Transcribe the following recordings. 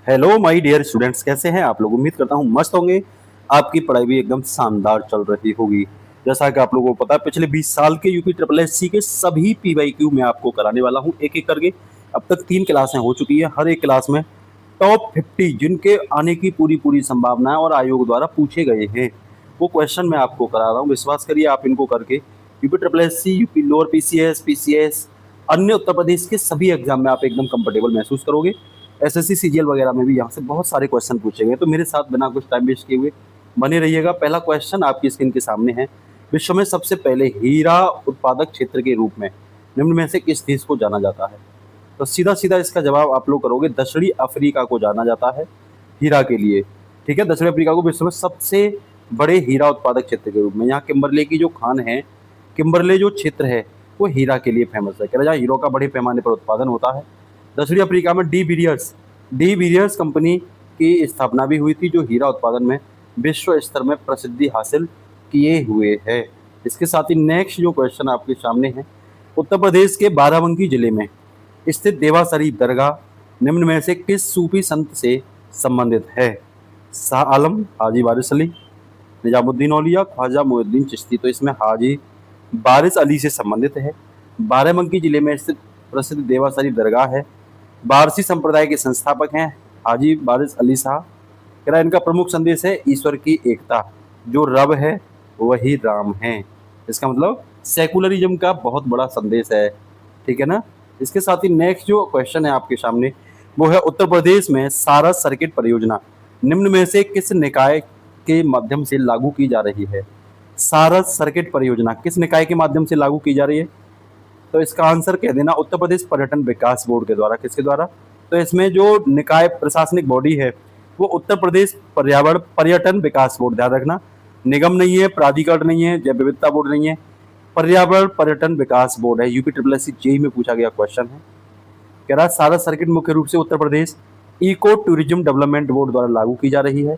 Hello my dear students, कैसे हैं आप लोग। उम्मीद करता हूं मस्त होंगे। आपकी पढ़ाई भी एकदम शानदार चल रही होगी। जैसा कि आप लोगों को पता है, पिछले 20 साल के यूपी ट्रिपल एससी के सभी पीवाईक्यू मैं आपको कराने वाला हूं एक एक करके। अब तक 3 क्लासें हो चुकी है। हर एक क्लास में टॉप 50 जिनके आने की पूरी पूरी संभावना है और आयोग द्वारा पूछे गए हैं, वो क्वेश्चन मैं आपको करा रहा हूँ। विश्वास करिए, आप इनको करके UP triple SC, UP lower PCS, PCS, अन्य उत्तर प्रदेश के सभी एग्जाम में आप एकदम कंफर्टेबल महसूस करोगे। एसएससी सीजीएल वगैरह में भी यहाँ से बहुत सारे क्वेश्चन पूछे गए, तो मेरे साथ बिना कुछ टाइम वेस्ट किए हुए बने रहिएगा। पहला क्वेश्चन आपकी स्क्रीन के सामने है। विश्व में सबसे पहले हीरा उत्पादक क्षेत्र के रूप में निम्न में से किस देश को जाना जाता है? तो सीधा सीधा इसका जवाब आप लोग करोगे, दक्षिणी अफ्रीका को जाना जाता है हीरा के लिए। ठीक है, दक्षिणी अफ्रीका को विश्व में सबसे बड़े हीरा उत्पादक क्षेत्र के रूप में। यहाँ किम्बरले की जो खान है, किम्बरले जो क्षेत्र है वो हीरा के लिए फेमस है। कह रहा है हीरो का बड़े पैमाने पर उत्पादन होता है। दक्षिणी अफ्रीका में डी बीरियर्स कंपनी की स्थापना भी हुई थी, जो हीरा उत्पादन में विश्व स्तर में प्रसिद्धि हासिल किए हुए है। इसके साथ ही नेक्स्ट जो क्वेश्चन आपके सामने है, उत्तर प्रदेश के बाराबंकी जिले में स्थित देवा शरीफ दरगाह निम्न में से किस सूफी संत से संबंधित है? शाह आलम, हाजी वारिस अली, निजामुद्दीन औलिया, ख्वाजा मोइनुद्दीन चिश्ती। तो इसमें हाजी वारिस अली से संबंधित है। बाराबंकी जिले में स्थित प्रसिद्ध देवा शरीफ दरगाह है। बारसी संप्रदाय के संस्थापक हैं हाजी वारिस अली शाह। कह रहा इनका प्रमुख संदेश है ईश्वर की एकता, जो रब है वही राम है। इसका मतलब सेकुलरिज्म का बहुत बड़ा संदेश है। ठीक है ना। इसके साथ ही नेक्स्ट जो क्वेश्चन है आपके सामने, वो है उत्तर प्रदेश में सारस सर्किट परियोजना निम्न में से किस निकाय के माध्यम से लागू की जा रही है? सारस सर्किट परियोजना किस निकाय के माध्यम से लागू की जा रही है? तो इसका आंसर कह देना, उत्तर प्रदेश पर्यटन विकास बोर्ड के द्वारा। किसके द्वारा? तो इसमें जो निकाय प्रशासनिक बॉडी है वो उत्तर प्रदेश पर्यावरण पर्यटन विकास बोर्ड। ध्यान रखना, निगम नहीं है, प्राधिकरण नहीं है, जैव विविधता बोर्ड नहीं है, पर्यावरण पर्यटन विकास बोर्ड है। यूपी ट्रिपल एससी जेई में पूछा गया क्वेश्चन है। कह रहा सारस सर्किट मुख्य रूप से Uttar Pradesh eco tourism development board द्वारा लागू की जा रही है।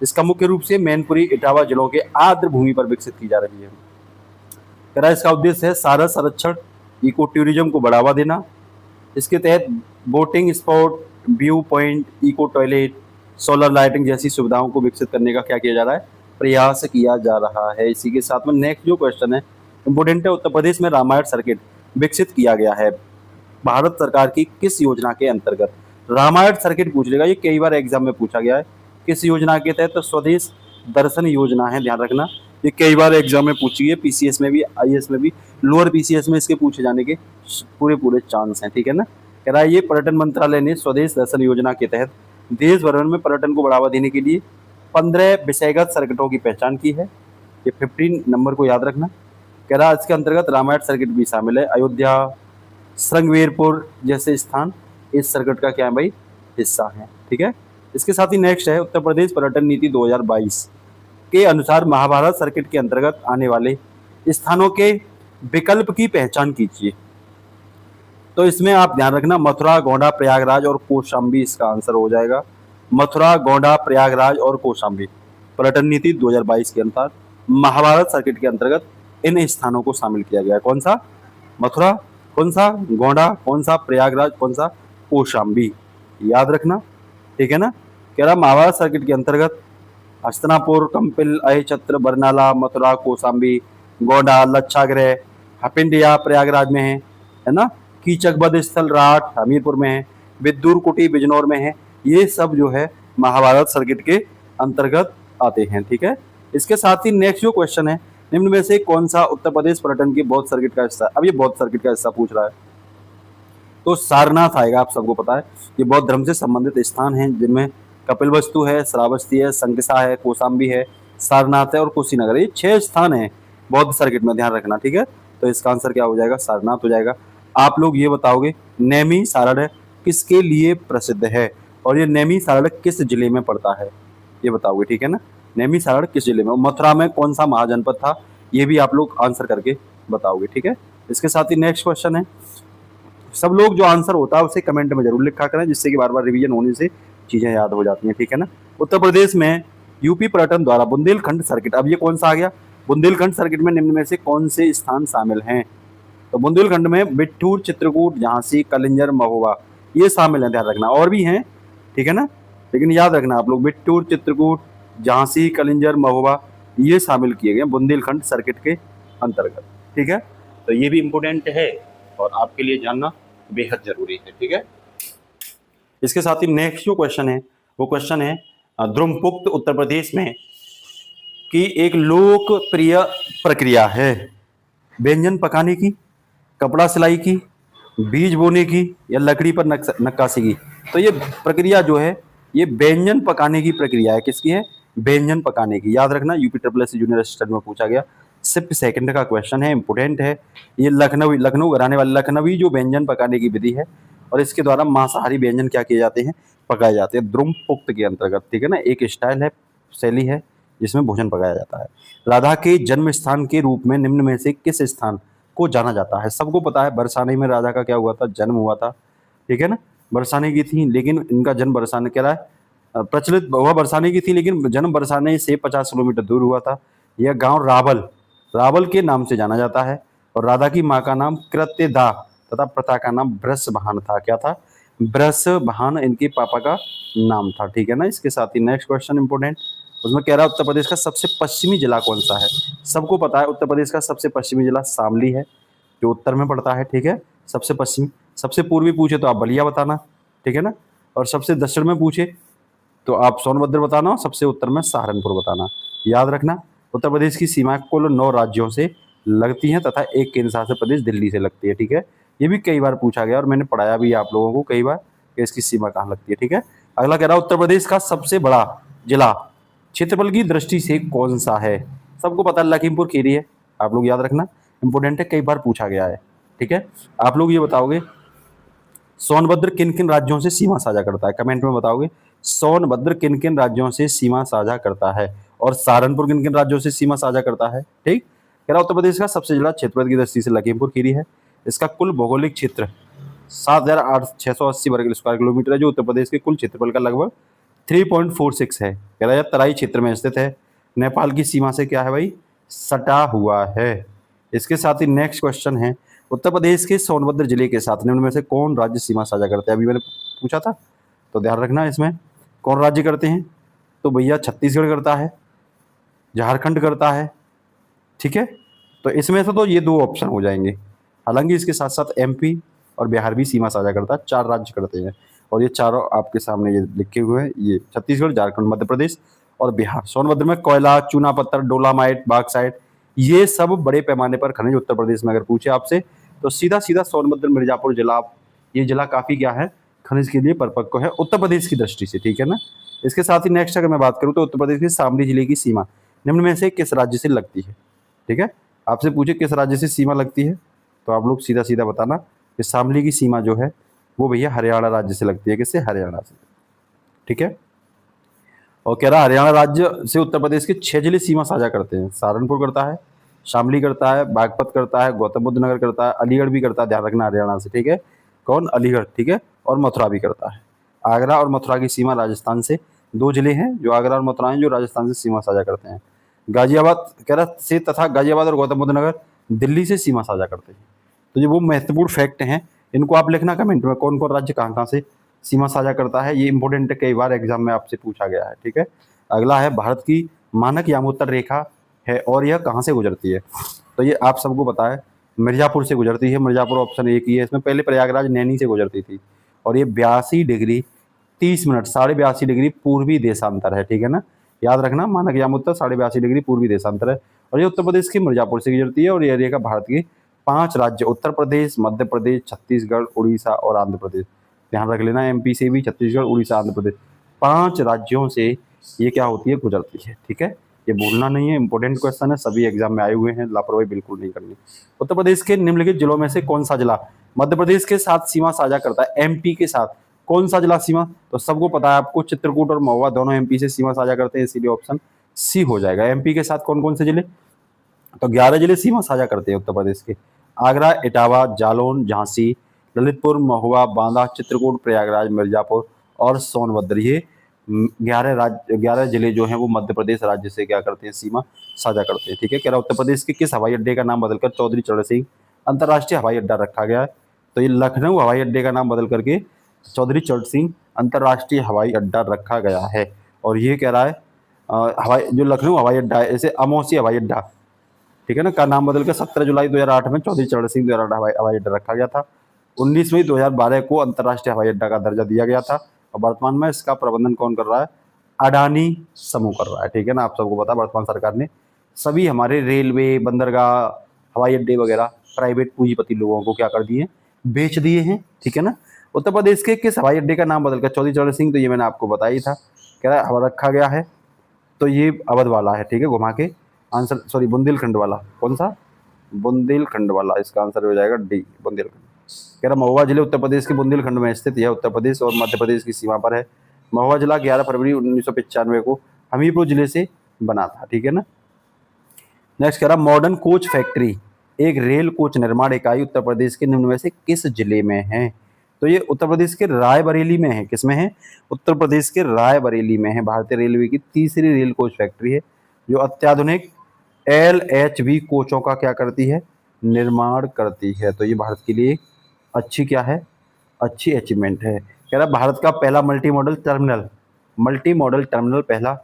इसका मुख्य रूप से मैनपुरी, इटावा जिलों के आर्द्र भूमि पर विकसित की जा रही है। कह रहा इसका उद्देश्य है सारस संरक्षण, इको टूरिज्म को बढ़ावा देना। इसके तहत boating spot, view point, eco toilet, solar lighting जैसी सुविधाओं को विकसित करने का क्या किया जा रहा है? प्रयास किया जा रहा है। इसी के साथ में नेक्स्ट जो क्वेश्चन है इंपोर्टेंट है, उत्तर प्रदेश में रामायण सर्किट विकसित किया गया है भारत सरकार की किस योजना के अंतर्गत? रामायण सर्किट पूछ लेगा, ये कई बार एग्जाम में पूछा गया है। किस योजना के तहत? तो स्वदेश दर्शन योजना है। ध्यान रखना, ये कई बार एग्जाम में पूछी है, पीसीएस में भी, आईएएस में भी, लोअर पीसीएस में इसके पूछे जाने के पूरे पूरे चांस हैं। ठीक है ना। कह रहा है ये पर्यटन मंत्रालय ने स्वदेश दर्शन योजना के तहत देश भर में पर्यटन को बढ़ावा देने के लिए 15 विषयगत सर्किटों की पहचान की है। ये 15 नंबर को याद रखना। कह रहा इसके अंतर्गत रामायण सर्किट भी शामिल है। अयोध्या, श्रृंगवेरपुर जैसे स्थान इस सर्किट का क्या है भाई? हिस्सा है। ठीक है। इसके साथ ही नेक्स्ट है, उत्तर प्रदेश पर्यटन नीति 2022 के अनुसार महाभारत सर्किट के अंतर्गत आने वाले स्थानों के विकल्प की पहचान कीजिए। तो इसमें आप ध्यान रखना, मथुरा, गोंडा, प्रयागराज और कौशाम्बी इसका आंसर हो जाएगा। मथुरा, गोंडा, प्रयागराज और कौशाम्बी पर्यटन नीति 2022 के अनुसार महाभारत सर्किट के अंतर्गत इन स्थानों को शामिल किया गया है। कौन सा? मथुरा, कौन सा? गोंडा, कौन सा? प्रयागराज, कौन सा? कौशाम्बी। याद रखना। ठीक है ना। कह रहा महाभारत सर्किट के अंतर्गत हस्तिनापुर, कंपिल, अहिछत्र, बरनाला, मथुरा, कौशाम्बी, गोंडा, लच्छागृह, हपिंडिया प्रयागराज में है ना, कीचक बध स्थल राठ हमीरपुर में है, विद्दूर कुटी बिजनौर में है। ये सब जो है महाभारत सर्किट के अंतर्गत आते हैं। ठीक है। इसके साथ ही नेक्स्ट जो क्वेश्चन है, निम्न में से कौन सा उत्तर प्रदेश पर्यटन की बौद्ध सर्किट का हिस्सा है? अब ये बौद्ध सर्किट का हिस्सा पूछ रहा है, तो सारनाथ आएगा। आप सबको पता है ये बौद्ध धर्म से संबंधित स्थान हैं, जिनमें कपिलवस्तु है, श्रावस्ती है, संकिसा है, कौशाम्बी है, सारनाथ है और कुशीनगर। ये 6 स्थान हैं बौद्ध सर्किट में। ध्यान रखना। ठीक है। तो इसका आंसर क्या हो जाएगा? सारनाथ हो जाएगा। आप लोग ये बताओगे नैमी सारण किसके लिए प्रसिद्ध है, और ये नैमी सारण किस जिले में पड़ता है, ये बताओगे। ठीक है ना। नैमी सारण किस जिले में, मथुरा में कौन सा महाजनपद था, ये भी आप लोग आंसर करके बताओगे। ठीक है। इसके साथ ही नेक्स्ट क्वेश्चन है, सब लोग जो आंसर होता है उसे कमेंट में जरूर लिखा करें, जिससे कि बार बार रिवीजन होने से चीजें याद हो जाती हैं। ठीक है ना। उत्तर प्रदेश में यूपी पर्यटन द्वारा बुंदेलखंड सर्किट, अब ये कौन सा आ गया? बुंदेलखंड सर्किट में निम्न में से कौन से स्थान शामिल हैं? तो बुंदेलखंड में बिट्ठूर, चित्रकूट, झांसी, कलिंजर, महोबा ये शामिल हैं। ध्यान रखना। और भी हैं, ठीक है ना। लेकिन याद रखना आप लोग, बिट्टूर, चित्रकूट, झांसी, कलिंजर, महोबा ये शामिल किए गए बुंदेलखंड सर्किट के अंतर्गत। ठीक है, तो ये भी इम्पोर्टेंट है और आपके लिए जानना बेहद जरूरी है। ठीक है, इसके साथ ही नेक्स्ट जो क्वेश्चन है वो क्वेश्चन है द्रुमपुक्त उत्तर प्रदेश में की एक लोकप्रिय प्रक्रिया है व्यंजन पकाने की, कपड़ा सिलाई की, बीज बोने की या लकड़ी पर नक्काशी की। तो ये प्रक्रिया जो है ये व्यंजन पकाने की प्रक्रिया है। किसकी है? व्यंजन पकाने की। याद रखना, UP triple S junior assistant में पूछा गया, सिर्फ सेकंड का क्वेश्चन है, इंपोर्टेंट है। ये लखनऊ घराने वाले लखनवी जो व्यंजन पकाने की विधि है और इसके द्वारा मांसाहारी व्यंजन क्या किए जाते हैं? पकाए जाते हैं द्रुमपुक्त के अंतर्गत। ठीक है ना, एक स्टाइल है, शैली है जिसमें भोजन पकाया जाता है। राधा के जन्म स्थान के रूप में निम्न में से किस स्थान को जाना जाता है? सबको पता है बरसाने में राधा का क्या हुआ था? जन्म हुआ था। ठीक है ना, बरसाने की थी लेकिन इनका जन्म बरसाने कह रहा है प्रचलित हुआ बरसाने की थी लेकिन जन्म बरसाने से 50 किलोमीटर दूर हुआ था। यह गांव रावल के नाम से जाना जाता है और राधा की माँ का नाम कृत्यदा तथा पिता का नाम ब्रजभान था। क्या था? ब्रजभान इनके पापा का नाम था। ठीक है ना, इसके साथ ही नेक्स्ट क्वेश्चन इंपोर्टेंट, उसमें कह रहा है उत्तर प्रदेश का सबसे पश्चिमी जिला कौन सा है? सबको पता है उत्तर प्रदेश का सबसे पश्चिमी जिला शामली है जो उत्तर में पड़ता है। ठीक है, सबसे पश्चिमी। सबसे पूर्वी पूछे तो आप बलिया बताना। ठीक है ना, और सबसे दक्षिण में पूछे तो आप सोनभद्र बताना और सबसे उत्तर में सहारनपुर बताना। याद रखना, उत्तर प्रदेश की सीमा कुल 9 राज्यों से लगती है तथा एक केंद्र शासित प्रदेश दिल्ली से लगती है। ठीक है, ये भी कई बार पूछा गया और मैंने पढ़ाया भी आप लोगों को कई बार कि इसकी सीमा कहाँ लगती है। ठीक है, अगला कह रहा है उत्तर प्रदेश का सबसे बड़ा जिला क्षेत्रफल की दृष्टि से कौन सा है? सबको पता है लखीमपुर खीरी है। आप लोग याद रखना, इंपोर्टेंट है, कई बार पूछा गया है। ठीक है, आप लोग ये बताओगे सोनभद्र किन किन राज्यों से सीमा साझा करता है? कमेंट में बताओगे सोनभद्र किन किन राज्यों से सीमा साझा करता है और सहारनपुर किन किन राज्यों से सीमा साझा करता है। ठीक, कह रहा उत्तर प्रदेश का सबसे जिला क्षेत्रफल की दृष्टि से लखीमपुर खीरी है। इसका कुल भौगोलिक क्षेत्र 7,680 वर्ग स्क्वायर किलोमीटर है जो उत्तर प्रदेश के कुल क्षेत्रफल का लगभग 3.46 है। कह रहा है तराई क्षेत्र में स्थित है। नेपाल की सीमा से क्या है भाई? सटा हुआ है। इसके साथ ही नेक्स्ट क्वेश्चन है उत्तर प्रदेश के सोनभद्र जिले के साथ निम्न में से कौन राज्य सीमा साझा करते हैं? अभी मैंने पूछा था तो ध्यान रखना, इसमें कौन राज्य करते हैं? तो भैया छत्तीसगढ़ करता है, झारखंड करता है। ठीक है, तो इसमें से तो ये 2 ऑप्शन हो जाएंगे। हालांकि इसके साथ साथ एमपी और बिहार भी सीमा साझा करता है। 4 राज्य करते हैं और ये चारों आपके सामने ये लिखे हुए हैं, ये छत्तीसगढ़, झारखंड, मध्य प्रदेश और बिहार। सोनभद्र में कोयला, चूना पत्थर, डोलामाइट, बॉक्साइट ये सब बड़े पैमाने पर खनिज उत्तर प्रदेश में अगर पूछे आपसे तो सीधा सीधा सोनभद्र मिर्जापुर जिला, ये जिला काफ़ी क्या है? खनिज के लिए परिपक्व है उत्तर प्रदेश की दृष्टि से। ठीक है ना, इसके साथ ही नेक्स्ट अगर मैं बात करूँ तो उत्तर प्रदेश के शामली जिले की सीमा निम्न में से किस राज्य से लगती है? ठीक है, आपसे पूछे किस राज्य से सीमा लगती है तो आप लोग सीधा सीधा बताना कि शामली की सीमा जो है वो भैया हरियाणा राज्य से लगती है। किससे? हरियाणा से। ठीक है, और कह रहा हरियाणा राज्य से उत्तर प्रदेश के 6 जिले सीमा साझा करते हैं। सहारनपुर करता है, शामली करता है, बागपत करता है, गौतम बुद्ध नगर करता है, अलीगढ़ भी करता है। ध्यान रखना हरियाणा से। ठीक है, कौन? अलीगढ़। ठीक है, और मथुरा भी करता है। आगरा और मथुरा की सीमा राजस्थान से 2 जिले हैं जो आगरा और मथुरा हैं जो राजस्थान से सीमा साझा करते हैं। गाजियाबाद कह रहा से तथा गाजियाबाद और गौतम बुद्ध नगर दिल्ली से सीमा साझा करते हैं। तो ये वो महत्वपूर्ण फैक्ट हैं, इनको आप लिखना कमेंट में कौन कौन राज्य कहाँ कहाँ से सीमा साझा करता है। ये इंपॉर्टेंट है, कई बार एग्जाम में आपसे पूछा गया है। ठीक है, अगला है भारत की मानक यामोत्तर रेखा है और यह कहाँ से गुजरती है? तो ये आप सबको पता है मिर्जापुर से गुजरती है। मिर्जापुर ऑप्शन एक ही है इसमें। पहले प्रयागराज नैनी से गुजरती थी और ये 82 डिग्री 30 मिनट 82.5 डिग्री पूर्वी देशांतर है। ठीक है ना, याद रखना मानक यामोत्तर 82.5 डिग्री पूर्वी देशांतर है और ये उत्तर प्रदेश के मिर्जापुर से गुजरती है और ये रेखा भारत के 5 राज्य उत्तर प्रदेश, मध्य प्रदेश, छत्तीसगढ़, उड़ीसा और आंध्र प्रदेश, ध्यान रख लेना एमपी से भी, छत्तीसगढ़, उड़ीसा, आंध्र प्रदेश, 5 राज्यों से ये क्या होती है? गुजरती है। ठीक है, ये भूलना नहीं है, इंपॉर्टेंट क्वेश्चन है, सभी एग्जाम में आए हुए हैं, लापरवाही बिल्कुल नहीं करनी। उत्तर प्रदेश के निम्नलिखित जिलों में से कौन सा जिला मध्य प्रदेश के साथ सीमा साझा करता है? एमपी के साथ कौन सा जिला सीमा? तो सबको पता है आपको चित्रकूट और महोबा दोनों एमपी से सीमा साझा करते हैं, इसीलिए ऑप्शन सी हो जाएगा। एमपी के साथ कौन कौन से जिले? तो 11 जिले सीमा साझा करते हैं उत्तर प्रदेश के। आगरा, इटावा, जालौन, झांसी, ललितपुर, महोबा, बांदा, चित्रकूट, प्रयागराज, मिर्जापुर और सोनभद्र, ये 11 जिले जो हैं वो मध्य प्रदेश राज्य से क्या करते हैं? सीमा साझा करते हैं। ठीक है, कह रहा उत्तर प्रदेश के किस हवाई अड्डे का नाम बदलकर चौधरी चरण सिंह अंतर्राष्ट्रीय हवाई अड्डा रखा गया है? तो ये लखनऊ हवाई अड्डे का नाम बदल करके चौधरी चरण सिंह अंतर्राष्ट्रीय हवाई अड्डा रखा गया है। और ये कह रहा है हवाई जो लखनऊ हवाई अड्डा है इसे अमौसी हवाई अड्डा, ठीक है ना, का नाम बदलकर 17 जुलाई 2008 में चौधरी चरण सिंह 2008 हवाई अड्डा रखा गया था। 19 मई 2012 को अंतर्राष्ट्रीय हवाई अड्डा का दर्जा दिया गया था और वर्तमान में इसका प्रबंधन कौन कर रहा है? अडानी समूह कर रहा है, ठीक है ना। आप सबको पता है वर्तमान सरकार ने सभी हमारे रेलवे, बंदरगाह, हवाई अड्डे वगैरह प्राइवेट पूंजीपति लोगों को क्या कर दिए? बेच दिए हैं, ठीक है ना। उत्तर प्रदेश के किस हवाई अड्डे का नाम बदलकर चौधरी चरण सिंह, तो ये मैंने आपको बताया ही था, कह रहा है रखा गया है, तो ये अवध वाला है, ठीक है, घुमा के आंसर, सॉरी बुंदेलखंड वाला, कौन सा? बुंदेलखंड वाला, इसका आंसर हो जाएगा डी, बुंदेलखंड। कह रहा महुआ जिले उत्तर प्रदेश के बुंदेलखंड में स्थित है, उत्तर प्रदेश और मध्य प्रदेश की सीमा पर है। महुआ जिला 11 फरवरी 1995 को हमीरपुर जिले से बना था, ठीक है ना। नेक्स्ट कह रहा मॉडर्न कोच फैक्ट्री एक रेल कोच निर्माण इकाई उत्तर प्रदेश के निम्न में से किस जिले में है? तो ये उत्तर प्रदेश के रायबरेली में है। किसमें है? उत्तर प्रदेश के रायबरेली में है। भारतीय रेलवे की तीसरी रेल कोच फैक्ट्री है जो अत्याधुनिक LHV कोचों का क्या करती है? निर्माण करती है। तो ये भारत के लिए अच्छी क्या है? अच्छी अचीवमेंट है। कह रहा भारत का पहला मल्टी मॉडल टर्मिनल पहला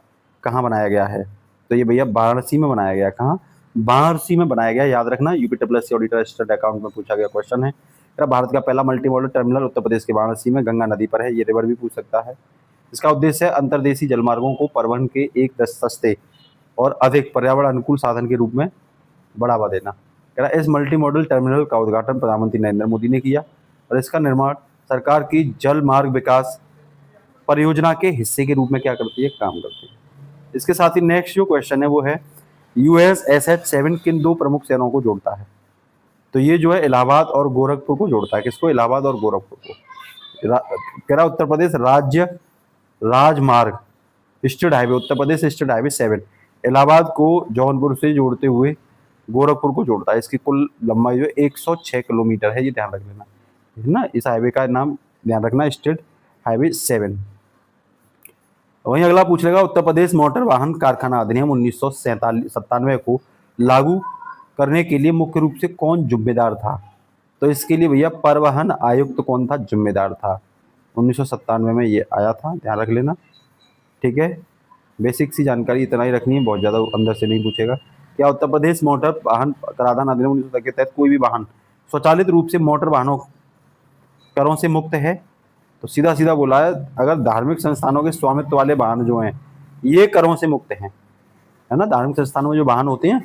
कहाँ बनाया गया है? तो ये भैया वाराणसी में बनाया गया। कहाँ? वाराणसी में बनाया गया, याद रखना, UPSSC ऑडिटर असिस्टेंट अकाउंट में पूछा गया क्वेश्चन है। भारत का पहला multi modal terminal Uttar Pradesh के वाराणसी में गंगा नदी पर है। ये रिवर भी पूछ सकता है। इसका उद्देश्य है अंतर्देशीय जलमार्गों को परिवहन के एक सस्ते और अधिक पर्यावरण अनुकूल साधन के रूप में बढ़ावा देना। कह रहा इस मल्टी मॉडल टर्मिनल का उद्घाटन प्रधानमंत्री नरेंद्र मोदी ने किया और इसका निर्माण सरकार की जल मार्ग विकास परियोजना के हिस्से के रूप में क्या करती है? काम करती है। इसके साथ ही नेक्स्ट जो क्वेश्चन है वो है USSH-7 किन दो प्रमुख शहरों को जोड़ता है? तो ये जो है इलाहाबाद और गोरखपुर को जोड़ता है। किसको? इलाहाबाद और गोरखपुर को। कह रहा उत्तर प्रदेश राज्य राजमार्ग state highway, Uttar Pradesh state highway 7 Allahabad को जौनपुर से जोड़ते हुए गोरखपुर को जोड़ता है। इसकी कुल लंबाई जो 106 किलोमीटर है, ये ध्यान रख लेना, है ना। इस हाईवे का नाम ध्यान रखना, स्टेट हाईवे 7। वहीं अगला पूछ लेगा उत्तर प्रदेश मोटर वाहन कारखाना अधिनियम 1997 को लागू करने के लिए मुख्य रूप से कौन जिम्मेदार था? तो इसके लिए भैया परिवहन आयुक्त कौन था? जिम्मेदार था। 1997 में ये आया था, ध्यान रख लेना, ठीक है। बेसिक सी जानकारी इतना ही रखनी है, बहुत ज़्यादा अंदर से नहीं पूछेगा। क्या उत्तर प्रदेश मोटर वाहन कराधान अधिनियम 1997 के तहत कोई भी वाहन स्वचालित रूप से मोटर वाहनों करों से मुक्त है? तो सीधा सीधा बोला है, अगर धार्मिक संस्थानों के स्वामित्व वाले वाहन जो हैं ये करों से मुक्त हैं, है ना। धार्मिक संस्थानों में जो वाहन होते हैं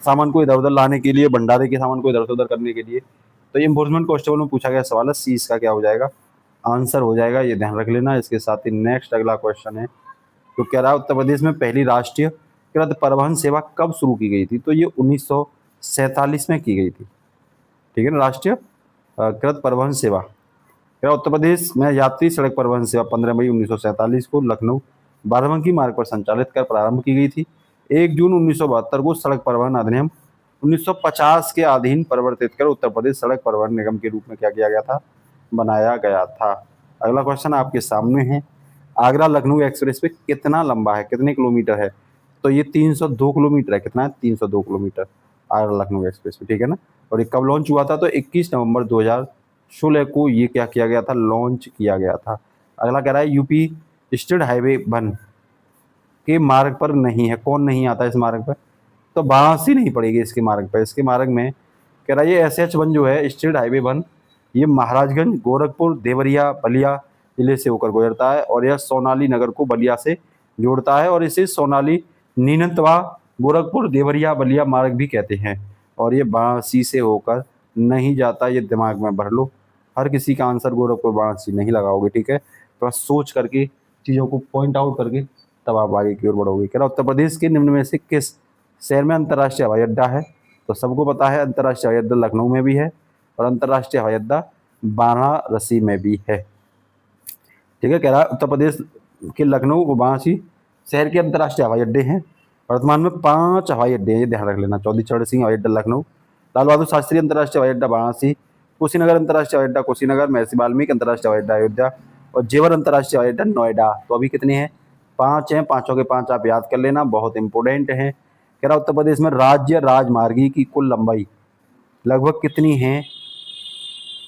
सामान को इधर उधर लाने के लिए, भंडारे के सामान को इधर उधर करने के लिए, तो ये इन्फोर्समेंट कॉन्स्टेबल में पूछा गया सवाल है। सी इसका क्या हो जाएगा? आंसर हो जाएगा, ये ध्यान रख लेना। इसके साथ ही नेक्स्ट अगला क्वेश्चन है तो कह रहा है उत्तर प्रदेश में पहली राष्ट्रीय कृत परिवहन सेवा कब शुरू की गई थी? तो ये 1947 में की गई थी, ठीक है ना। राष्ट्रीय कृत परिवहन सेवा उत्तर प्रदेश में यात्री सड़क परिवहन सेवा 15 मई 1947 को लखनऊ बाराबंकी मार्ग पर संचालित कर प्रारंभ की गई थी। 1 जून 1972 को सड़क परिवहन अधिनियम 1950 के अधीन परिवर्तित कर उत्तर प्रदेश सड़क परिवहन निगम के रूप में क्या किया गया था? बनाया गया था। अगला क्वेश्चन आपके सामने है, आगरा लखनऊ एक्सप्रेस वे कितना लंबा है, कितने किलोमीटर है? तो ये 302 किलोमीटर है। कितना है? 302 kilometre Agra Lucknow express way, ठीक है ना। और ये कब लॉन्च हुआ था? तो 21 नवंबर 2016 को ये क्या किया गया था? लॉन्च किया गया था। अगला कह रहा है यूपी स्टेट हाईवे 1 के मार्ग पर नहीं है। कौन नहीं आता इस मार्ग पर? तो वाराणसी नहीं पड़ेगी इसके मार्ग पर। इसके मार्ग में कह रहा है ये SH1 जो है स्टेट हाईवे 1, ये महाराजगंज, गोरखपुर, देवरिया, बलिया जिले से होकर गुजरता है और यह सोनाली नगर को बलिया से जोड़ता है और इसे सोनाली नीनतवा गोरखपुर देवरिया बलिया मार्ग भी कहते हैं। और ये वाराणसी से होकर नहीं जाता, ये दिमाग में भर लो। हर किसी का आंसर गोरखपुर वाराणसी नहीं लगाओगे, ठीक है। थोड़ा सोच करके चीज़ों को पॉइंट आउट करके तब आप आगे की ओर बढ़ोगे। कह रहा उत्तर प्रदेश के निम्न में से किस शहर में अंतर्राष्ट्रीय हवाई अड्डा है? तो सबको पता है अंतर्राष्ट्रीय हवाई अड्डा लखनऊ में भी है और अंतर्राष्ट्रीय हवाई अड्डा वाराणसी में भी है, ठीक है। कह रहा उत्तर प्रदेश के लखनऊ व वाराणसी शहर के अंतर्राष्ट्रीय हवाई अड्डे हैं। वर्तमान में 5 हवाई अड्डे हैं, ये ध्यान रख लेना। चौधरी चरण सिंह हवाई अड्डा लखनऊ, लाल बहादुर शास्त्री अंतर्राष्ट्रीय हवाई अड्डा वाराणसी, कुशीनगर अंतर्राष्ट्रीय हवाई अड्डा कुशीनगर, महर्षि वाल्मीकि अंतर्राष्ट्रीय हवाई अड्डा अयोध्या और जेवर अंतर्राष्ट्रीय हवाई अड्डा नोएडा। तो अभी कितने हैं? 5 हैं। 5 के 5 आप याद कर लेना, बहुत इंपॉर्टेंट हैं। कह रहा उत्तर प्रदेश में राज्य राजमार्गी की कुल लंबाई लगभग कितनी है?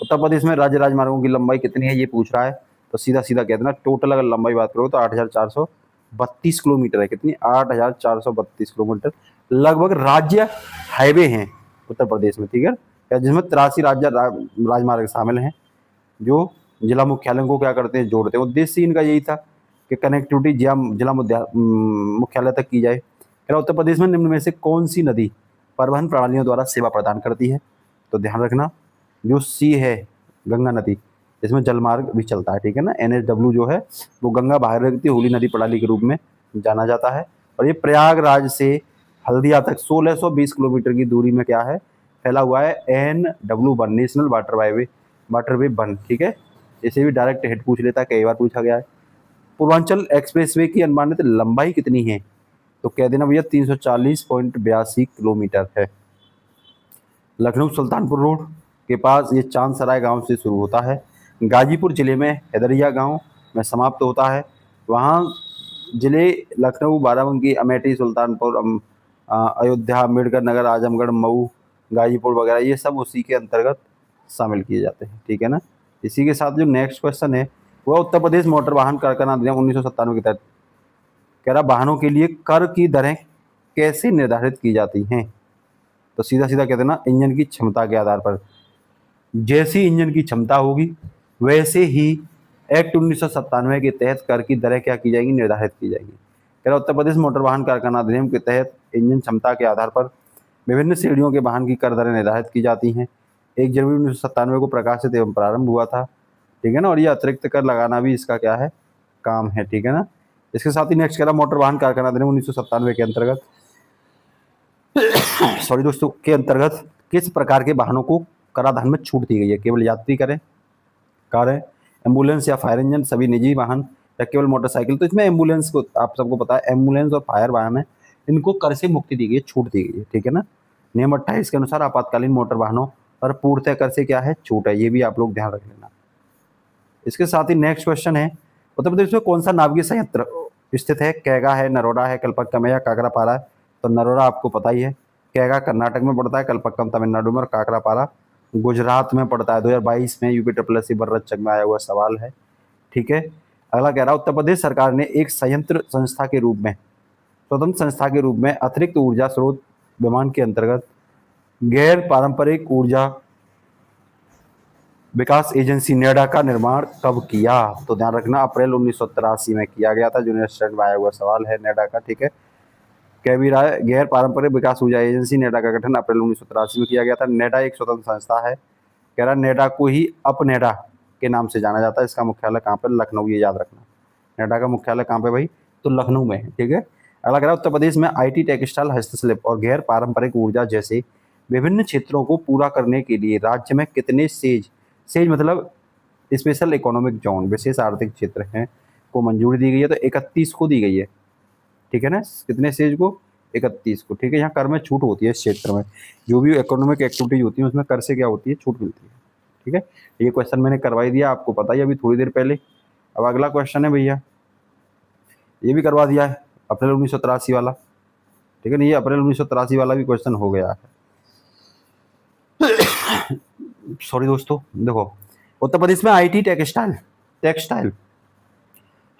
उत्तर प्रदेश में राज्य राजमार्गों की लंबाई कितनी है ये पूछ रहा है। तो सीधा सीधा कहते हैं ना, टोटल अगर लंबाई बात करो तो 8,432 किलोमीटर है। कितनी? 8,432 किलोमीटर लगभग राज्य हाईवे हैं उत्तर प्रदेश में, ठीक है, जिसमें 83 राजमार्ग शामिल हैं जो जिला मुख्यालयों को क्या करते हैं, जोड़ते हैं। उद्देश्य इनका यही था कि कनेक्टिविटी जिला मुख्यालय तक की जाए। कह रहा उत्तर प्रदेश में निम्न में से कौन सी नदी परिवहन प्रणालियों द्वारा सेवा प्रदान करती है? तो ध्यान रखना, जो सी है गंगा नदी, इसमें जलमार्ग भी चलता है, ठीक है ना। NSW जो है वो गंगा भागीरथी हुगली नदी प्रणाली के रूप में जाना जाता है। और ये प्रयागराज से हल्दिया तक 1620 किलोमीटर की दूरी में क्या है, फैला हुआ है। NW1 नेशनल वाटरवे 1, ठीक है। इसे भी डायरेक्ट हेड पूछ लेता है, कई बार पूछा गया है। पूर्वांचल एक्सप्रेसवे की अनुमानित लंबाई कितनी है? तो कह देना भैया 340.82 किलोमीटर है। लखनऊ सुल्तानपुर रोड के पास ये चांद सराय गाँव से शुरू होता है, गाजीपुर जिले में हैदरिया गांव में समाप्त होता है। वहाँ जिले लखनऊ, बाराबंकी, अमेठी, सुल्तानपुर, अयोध्या, अम्बेडकर नगर, आजमगढ़, मऊ, गाजीपुर वगैरह ये सब उसी के अंतर्गत शामिल किए जाते हैं, ठीक है ना। इसी के साथ जो नेक्स्ट क्वेश्चन है वह उत्तर प्रदेश मोटर वाहन कारखाना अधिनियम 1997 के तहत कह रहा वाहनों के लिए कर की दरें कैसे निर्धारित की जाती हैं? तो सीधा सीधा कहते हैं ना, इंजन की क्षमता के आधार पर। जैसी इंजन की क्षमता होगी वैसे ही एक्ट 1997 के तहत कर की दरें क्या की जाएंगी, निर्धारित की जाएंगी। कह रहा उत्तर प्रदेश मोटर वाहन कारखाना अधिनियम के तहत इंजन क्षमता के आधार पर विभिन्न श्रेणियों के वाहन की कर दरें निर्धारित की जाती हैं। 1 जनवरी 1997 को प्रकाशित एवं प्रारंभ हुआ था, ठीक है ना। और ये अतिरिक्त कर लगाना भी इसका क्या है, काम है, ठीक है ना। इसके साथ ही नेक्स्ट कह रहा मोटर वाहन कारखाना अधिनियम 1997 के अंतर्गत सॉरी दोस्तों के अंतर्गत किस प्रकार के वाहनों को कराधान में छूट दी गई है? केवल यात्री कारें, एम्बुलेंस या फायर इंजन, सभी निजी वाहन या केवल मोटरसाइकिल? तो इसमें एम्बुलेंस को आप सबको पता है, एम्बुलेंस और फायर वाहन है, इनको कर से मुक्ति दी गई है, छूट दी गई है, ठीक है ना। नियम 28 के अनुसार आपातकालीन मोटर वाहनों पर पूर्णतः कर से क्या है, छूट है। ये भी आप लोग ध्यान रख लेना। इसके साथ ही नेक्स्ट क्वेश्चन है, उत्तर प्रदेश में कौन सा नाभिकीय संयंत्र स्थित है? कैगा है, नरोडा है, कलपक्कम है या काकरापारा है? तो नरोडा आपको पता ही है, कैगा कर्नाटक में पड़ता है, कलपक्कम तमिलनाडु में और काकरापारा गुजरात में पड़ता है। 2022 में UPSSC वर्रचक में आया हुआ सवाल है, ठीक है। अगला कह रहा उत्तर प्रदेश सरकार ने एक संयंत्र संस्था के रूप में, स्वतंत्र संस्था के रूप में अतिरिक्त ऊर्जा स्रोत विमान के अंतर्गत गैर पारंपरिक ऊर्जा विकास एजेंसी नेडा का निर्माण कब किया? तो ध्यान रखना, अप्रैल 1983 में किया गया था। जूनियर स्टूडेंट में आया हुआ सवाल है नेडा का, ठीक है। कह भी रहा है गैर पारंपरिक विकास ऊर्जा एजेंसी नेडा का गठन अप्रैल 1983 में किया गया था। नेडा एक स्वतंत्र संस्था है। कह रहा नेडा को ही अपनेडा के नाम से जाना जाता है। इसका मुख्यालय कहाँ पर? लखनऊ, ये याद रखना। नेडा का मुख्यालय कहाँ पे भाई? तो लखनऊ में है, ठीक है। अगला कह रहा उत्तर प्रदेश में IT, टेक्सटाइल, हस्तशिल्प और गैर पारंपरिक ऊर्जा जैसे विभिन्न क्षेत्रों को पूरा करने के लिए राज्य में कितने सेज मतलब स्पेशल इकोनॉमिक जोन, विशेष आर्थिक क्षेत्र हैं, को मंजूरी दी गई है? तो 31 को दी गई है, ठीक है ना। कितने सेज को? 31 को, ठीक है। यहाँ कर में छूट होती है इस क्षेत्र में, जो भी इकोनॉमिक एक्टिविटीज होती है उसमें कर से क्या होती है, छूट मिलती है, ठीक है। ये क्वेश्चन मैंने करवाई दिया, आपको पता ही अभी थोड़ी देर पहले। अब अगला क्वेश्चन है भैया, ये भी करवा दिया है, अप्रैल 1983 वाला, ठीक है ना। ये अप्रैल 1983 वाला भी क्वेश्चन हो गया है। सॉरी दोस्तों, देखो उत्तर प्रदेश में IT, टेक्सटाइल,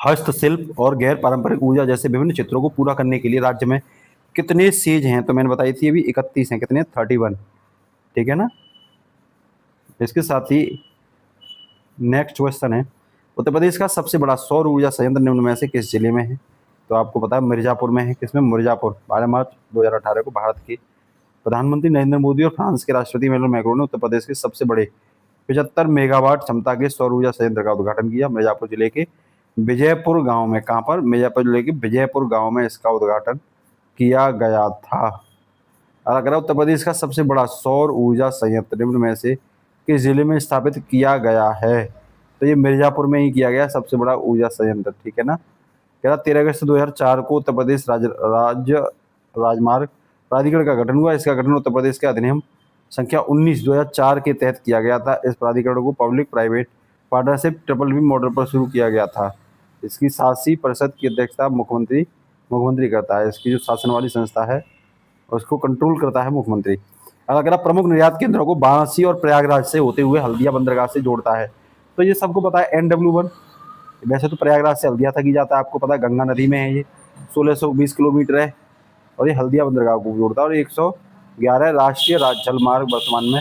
हस्तशिल्प और गैर पारंपरिक ऊर्जा जैसे विभिन्न क्षेत्रों को पूरा करने के लिए राज्य में कितने सेज हैं? तो मैंने बताई थी अभी 31 हैं। कितने? 31, ठीक है ना। इसके साथ ही नेक्स्ट क्वेश्चन है, उत्तर प्रदेश का सबसे बड़ा सौर ऊर्जा संयंत्र निम्न में से किस जिले में है? तो आपको पता है मिर्जापुर में है। किसमें? मिर्जापुर। 12 मार्च 2018 को भारत के प्रधानमंत्री नरेंद्र मोदी और फ्रांस के राष्ट्रपति इमैनुअल मैक्रोन ने उत्तर प्रदेश के सबसे बड़े 75 मेगावाट क्षमता के सौर ऊर्जा संयंत्र का उद्घाटन किया मिर्जापुर जिले के विजयपुर गांव में। कहाँ पर? मिर्जापुर जिले के विजयपुर गांव में इसका उद्घाटन किया गया था। अगर उत्तर प्रदेश का सबसे बड़ा सौर ऊर्जा संयंत्र निम्न में से किस जिले में स्थापित किया गया है? तो ये मिर्जापुर में ही किया गया सबसे बड़ा ऊर्जा संयंत्र, ठीक है ना। कह रहा 13 अगस्त 2004 को उत्तर प्रदेश राज्य राजमार्ग प्राधिकरण का गठन हुआ। इसका गठन उत्तर प्रदेश के अधिनियम संख्या 19 2004 के तहत किया गया था। इस प्राधिकरण को public private partnership BBB model पर शुरू किया गया था। इसकी शासी परिषद की अध्यक्षता मुख्यमंत्री करता है। इसकी जो शासन वाली संस्था है उसको कंट्रोल करता है मुख्यमंत्री। अगर आप प्रमुख निर्यात केंद्रों को वाराणसी और प्रयागराज से होते हुए हल्दिया बंदरगाह से जोड़ता है। तो ये सबको पता है NW1 वैसे तो प्रयागराज से हल्दिया तक ही जाता है, आपको पता है, गंगा नदी में है ये, 1620 किलोमीटर है और ये हल्दिया बंदरगाह को जोड़ता है और 111 राष्ट्रीय जलमार्ग वर्तमान में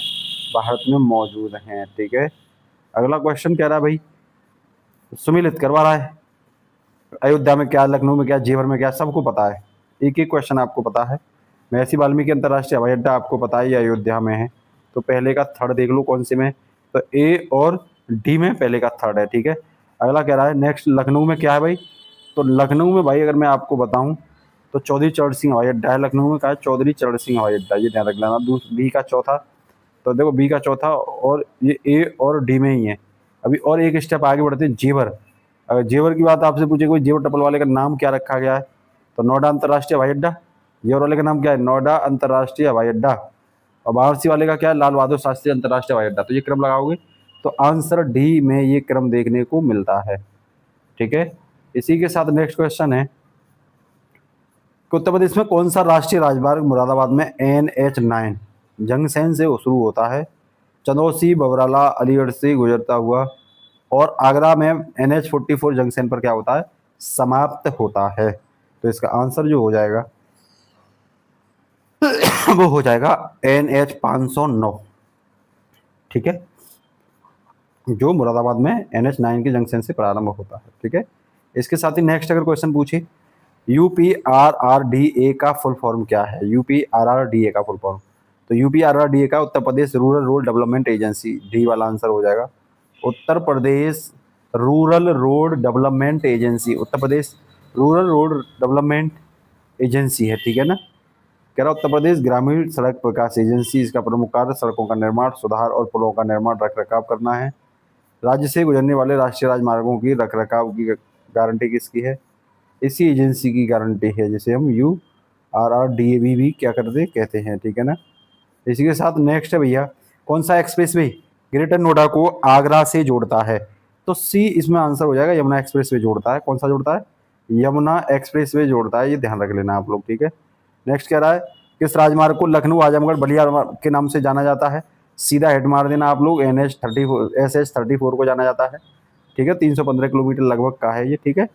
भारत में मौजूद हैं। ठीक है, अगला क्वेश्चन कह रहा है भाई, सुमिलित करवा रहा है, अयोध्या में क्या, लखनऊ में क्या, जेवर में क्या, सबको पता है, एक एक क्वेश्चन आपको पता है। महर्षि वाल्मीकि अंतर्राष्ट्रीय हवाई अड्डा आपको पता है, ये अयोध्या में है। तो पहले का थर्ड देख लो कौन से में, तो ए और डी में पहले का थर्ड है। ठीक है, अगला कह रहा है नेक्स्ट, लखनऊ में क्या है भाई, तो लखनऊ में भाई अगर मैं आपको बताऊं तो चौधरी चरण सिंह हवाई अड्डा है। लखनऊ में क्या है, चौधरी चरण सिंह हवाई अड्डा, ये ध्यान रख लेना। बी का चौथा, तो देखो बी का चौथा और ये ए और डी में ही है। अभी और एक स्टेप आगे बढ़ते हैं, जेवर। अगर जेवर की बात आपसे पूछे कोई, जेवर टपल वाले का नाम क्या रखा गया है, तो नोएडा अंतर्राष्ट्रीय हवाई अड्डा। जेवर वाले का नाम क्या है, नोएडा अंतर्राष्ट्रीय हवाई अड्डा। और वाराणसी वाले का क्या है, लाल बहादुर शास्त्री अंतर्राष्ट्रीय हवाई अड्डा। तो ये क्रम लगाओगे तो आंसर डी में ये क्रम देखने को मिलता है। ठीक है, इसी के साथ नेक्स्ट क्वेश्चन है कि उत्तर प्रदेश में कौन सा राष्ट्रीय राजमार्ग मुरादाबाद में NH9 जंक्शन से शुरू होता है, चंदौसी, बबराला, अलीगढ़ से गुजरता हुआ और आगरा में NH44 जंक्शन पर क्या होता है, समाप्त होता है। तो इसका आंसर जो हो जाएगा वो हो जाएगा NH509। ठीक है, जो मुरादाबाद में NH9 के जंक्शन से प्रारंभ होता है। ठीक है, इसके साथ ही नेक्स्ट अगर क्वेश्चन पूछे, UPRRDA का फुल फॉर्म क्या है, UPRRDA का फुल फॉर्म, तो UPRRDA का Uttar Pradesh rural road development agency, D वाला आंसर हो जाएगा। Uttar Pradesh rural road development agency, Uttar Pradesh rural road development agency है। ठीक है ना, कह रहा उत्तर प्रदेश ग्रामीण सड़क विकास एजेंसी, इसका प्रमुख कार्य सड़कों का निर्माण, सुधार और पुलों का निर्माण, रख रखाव करना है। राज्य से गुजरने वाले राष्ट्रीय राजमार्गों की रख रखाव की गारंटी किसकी है, इसी एजेंसी की गारंटी है, जिसे हम URRDA भी क्या करते कहते हैं। ठीक है ना, इसी के साथ नेक्स्ट है भैया, कौन सा एक्सप्रेसवे ग्रेटर नोएडा को आगरा से जोड़ता है, तो सी इसमें आंसर हो जाएगा, यमुना एक्सप्रेसवे जोड़ता है। कौन सा जोड़ता है, यमुना एक्सप्रेसवे जोड़ता है, ये ध्यान रख लेना आप लोग। ठीक है, नेक्स्ट कह रहा है किस राजमार्ग को लखनऊ आजमगढ़ बलिया के नाम से जाना जाता है, सीधा हेड मार देना आप लोग, SH34 को जाना जाता है। ठीक है, 315 किलोमीटर लगभग का है ये। ठीक है,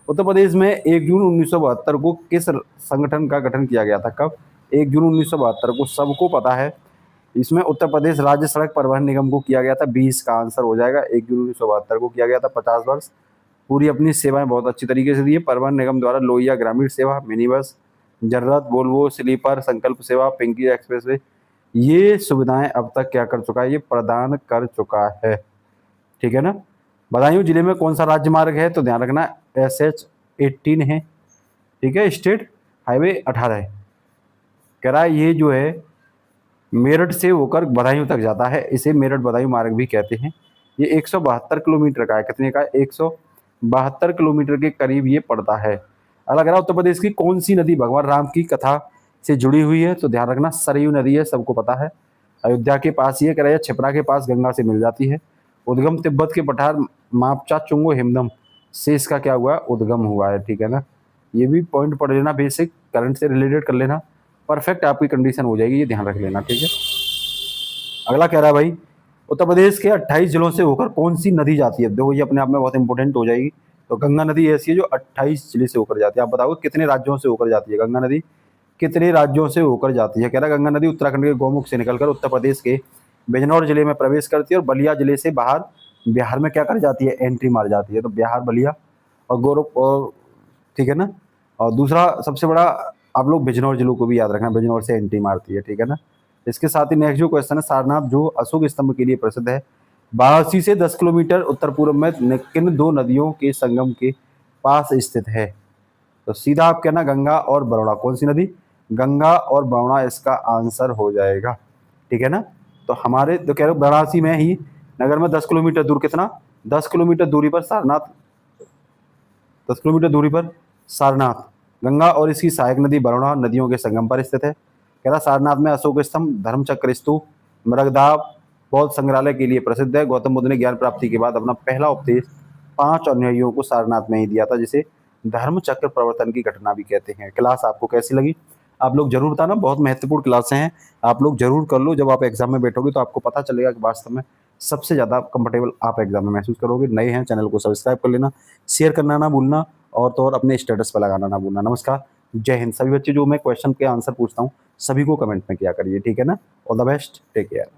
उत्तर प्रदेश में 1 जून 1972 को किस संगठन का गठन किया गया था, कब, 1 जून 1972 को, सबको पता है। इसमें उत्तर प्रदेश राज्य सड़क परिवहन निगम को किया गया था, 20 का आंसर हो जाएगा। 1 जून 1972 को किया गया था, 50 वर्ष पूरी अपनी सेवाएं बहुत अच्छी तरीके से दी है। परिवहन निगम द्वारा लोहिया ग्रामीण सेवा, मिनी बस, जर्रत, वोल्वो, स्लीपर, संकल्प सेवा, पिंकी एक्सप्रेसवे, ये सुविधाएं अब तक क्या कर चुका है, ये प्रदान कर चुका है। ठीक है ना, बदायूं जिले में कौन सा राज्य मार्ग है, तो ध्यान रखना SH18 है। ठीक है, स्टेट हाईवे 18 है। कह रहा है ये जो है मेरठ से होकर बदायूं तक जाता है, इसे मेरठ बदायूं मार्ग भी कहते हैं। ये 172 किलोमीटर का है, कितने का है, 172 किलोमीटर के करीब ये पड़ता है। अलग रहा उत्तर प्रदेश की कौन सी नदी भगवान राम की कथा से जुड़ी हुई है, तो ध्यान रखना सरयू नदी है, सबको पता है। अयोध्या के पास ये, कह रहा है छिपरा के पास गंगा से मिल जाती है। उद्गम तिब्बत के पठार मापचा चुंगो हिमदम से इसका क्या हुआ, उद्गम हुआ है। ठीक है ना, ये भी पॉइंट पढ़ लेना, बेसिक करंट से रिलेटेड कर लेना, परफेक्ट आपकी कंडीशन हो जाएगी, ये ध्यान रख लेना। ठीक है, अगला कह रहा है भाई उत्तर प्रदेश के 28 जिलों से होकर कौन सी नदी जाती है, देखो ये अपने आप में बहुत इंपॉर्टेंट हो जाएगी। तो गंगा नदी ऐसी है जो 28 जिले से होकर जाती है। आप बताओ कितने राज्यों से होकर जाती है गंगा नदी, कितने राज्यों से होकर जाती है। कह रहा है गंगा नदी उत्तराखंड के गौमुख से निकलकर उत्तर प्रदेश के बिजनौर जिले में प्रवेश करती है और बलिया जिले से बाहर बिहार में क्या कर जाती है, एंट्री मार जाती है। तो बिहार, बलिया और गौरव और, ठीक है ना, और दूसरा सबसे बड़ा आप लोग बिजनौर जिलों को भी याद रखना, बिजनौर से एंट्री मारती है। ठीक है ना, इसके साथ ही नेक्स्ट जो क्वेश्चन है, सारनाथ जो अशोक स्तंभ के लिए प्रसिद्ध है, वाराणसी से 10 किलोमीटर उत्तर पूर्व में किन दो नदियों के संगम के पास स्थित है, तो सीधा आप कहना गंगा और बरौड़ा। कौन सी नदी, गंगा और बरौड़ा इसका आंसर हो जाएगा। ठीक है ना, तो हमारे तो कह रहे वाराणसी में ही नगर में 10 किलोमीटर दूर, कितना, 10 किलोमीटर दूरी पर सारनाथ, 10 किलोमीटर दूरी पर सारनाथ गंगा और इसकी सहायक नदी बरौड़ा नदियों के संगम पर स्थित है। कह रहा सारनाथ में अशोक स्तंभ, धर्मचक्र स्तूप, मृगदाब बौद्ध संग्रहालय के लिए प्रसिद्ध है। गौतम बुद्ध ने ज्ञान प्राप्ति के बाद अपना पहला उपदेश 5 अनुयायियों को सारनाथ में ही दिया था, जिसे धर्मचक्र प्रवर्तन की घटना भी कहते हैं। क्लास आपको कैसी लगी आप लोग जरूर बताना, बहुत महत्वपूर्ण क्लासें हैं, आप लोग जरूर कर लो। जब आप एग्जाम में बैठोगे तो आपको पता चलेगा कि वास्तव में सबसे ज़्यादा कंफर्टेबल आप एग्जाम में महसूस करोगे। नए हैं, चैनल को सब्सक्राइब कर लेना, शेयर करना ना भूलना, और तो और अपने स्टेटस पर लगाना ना भूलना। नमस्कार, जय हिंद। सभी बच्चे जो मैं क्वेश्चन के आंसर पूछता हूँ, सभी को कमेंट में किया करिए, ठीक है ना? All the best, take care.